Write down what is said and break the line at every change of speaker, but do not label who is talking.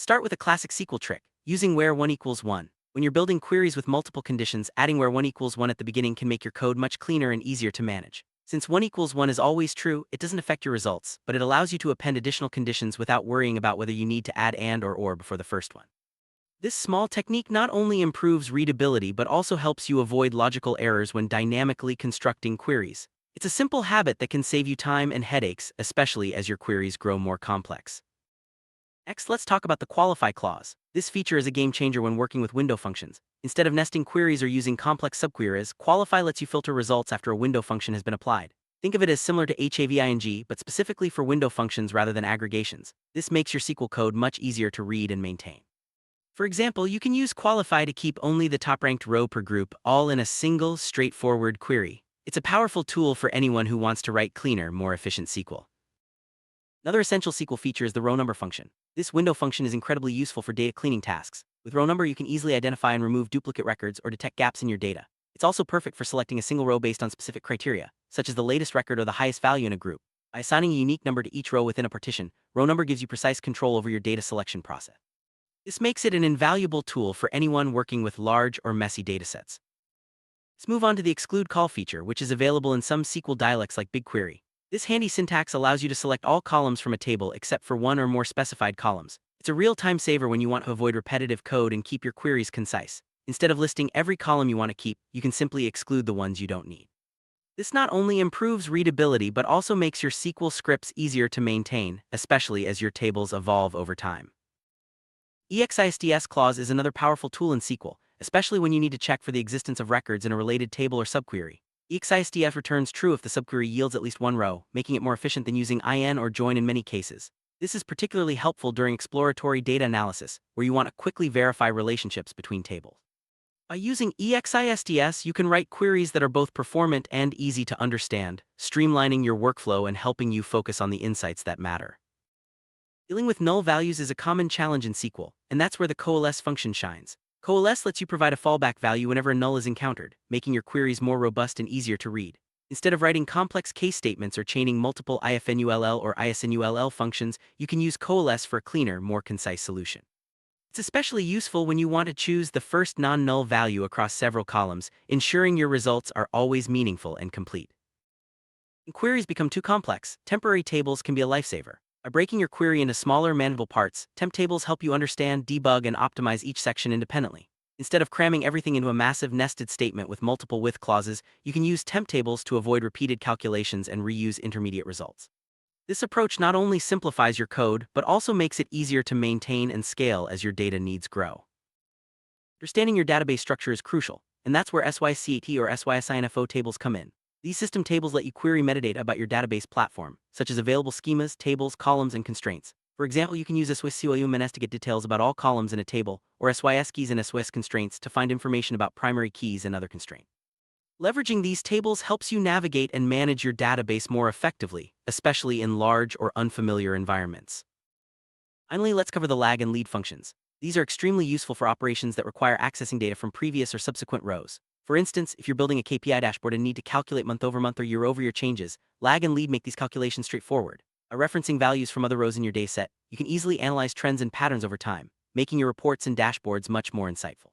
Start with a classic SQL trick, using where 1 equals 1. When you're building queries with multiple conditions, adding where 1 equals 1 at the beginning can make your code much cleaner and easier to manage. Since 1 equals 1 is always true, it doesn't affect your results, but it allows you to append additional conditions without worrying about whether you need to add and or before the first one. This small technique not only improves readability but also helps you avoid logical errors when dynamically constructing queries. It's a simple habit that can save you time and headaches, especially as your queries grow more complex. Next, let's talk about the qualify clause. This feature is a game changer when working with window functions. Instead of nesting queries or using complex subqueries, qualify lets you filter results after a window function has been applied. Think of it as similar to having, but specifically for window functions rather than aggregations. This makes your SQL code much easier to read and maintain. For example, you can use qualify to keep only the top-ranked row per group, all in a single, straightforward query. It's a powerful tool for anyone who wants to write cleaner, more efficient SQL. Another essential SQL feature is the row number function. This window function is incredibly useful for data cleaning tasks. With row number, you can easily identify and remove duplicate records or detect gaps in your data. It's also perfect for selecting a single row based on specific criteria, such as the latest record or the highest value in a group. By assigning a unique number to each row within a partition, row number gives you precise control over your data selection process. This makes it an invaluable tool for anyone working with large or messy datasets. Let's move on to the exclude call feature, which is available in some SQL dialects like BigQuery. This handy syntax allows you to select all columns from a table except for one or more specified columns. It's a real time saver when you want to avoid repetitive code and keep your queries concise. Instead of listing every column you want to keep, you can simply exclude the ones you don't need. This not only improves readability but also makes your SQL scripts easier to maintain, especially as your tables evolve over time. EXISDS clause is another powerful tool in SQL, especially when you need to check for the existence of records in a related table or subquery. EXISDF returns true if the subquery yields at least one row, making it more efficient than using IN or join in many cases. This is particularly helpful during exploratory data analysis, where you want to quickly verify relationships between tables. By using EXISDS, you can write queries that are both performant and easy to understand, streamlining your workflow and helping you focus on the insights that matter. Dealing with null values is a common challenge in SQL, and that's where the coalesce function shines. Coalesce lets you provide a fallback value whenever a null is encountered, making your queries more robust and easier to read. Instead of writing complex case statements or chaining multiple IFNULL or ISNULL functions, you can use coalesce for a cleaner, more concise solution. It's especially useful when you want to choose the first non-null value across several columns, ensuring your results are always meaningful and complete. When queries become too complex, temporary tables can be a lifesaver. By breaking your query into smaller, manageable parts, temp tables help you understand, debug, and optimize each section independently. Instead of cramming everything into a massive nested statement with multiple with clauses, you can use temp tables to avoid repeated calculations and reuse intermediate results. This approach not only simplifies your code, but also makes it easier to maintain and scale as your data needs grow. Understanding your database structure is crucial, and that's where SYCAT or SYSINFO tables come in. These system tables let you query metadata about your database platform, such as available schemas, tables, columns, and constraints. For example, you can use SYSCOUMNS to get details about all columns in a table, or SYS keys and SYS constraints to find information about primary keys and other constraints. Leveraging these tables helps you navigate and manage your database more effectively, especially in large or unfamiliar environments. Finally, let's cover the lag and lead functions. These are extremely useful for operations that require accessing data from previous or subsequent rows. For instance, if you're building a KPI dashboard and need to calculate month-over-month or year-over-year changes, lag and lead make these calculations straightforward. By referencing values from other rows in your dataset, you can easily analyze trends and patterns over time, making your reports and dashboards much more insightful.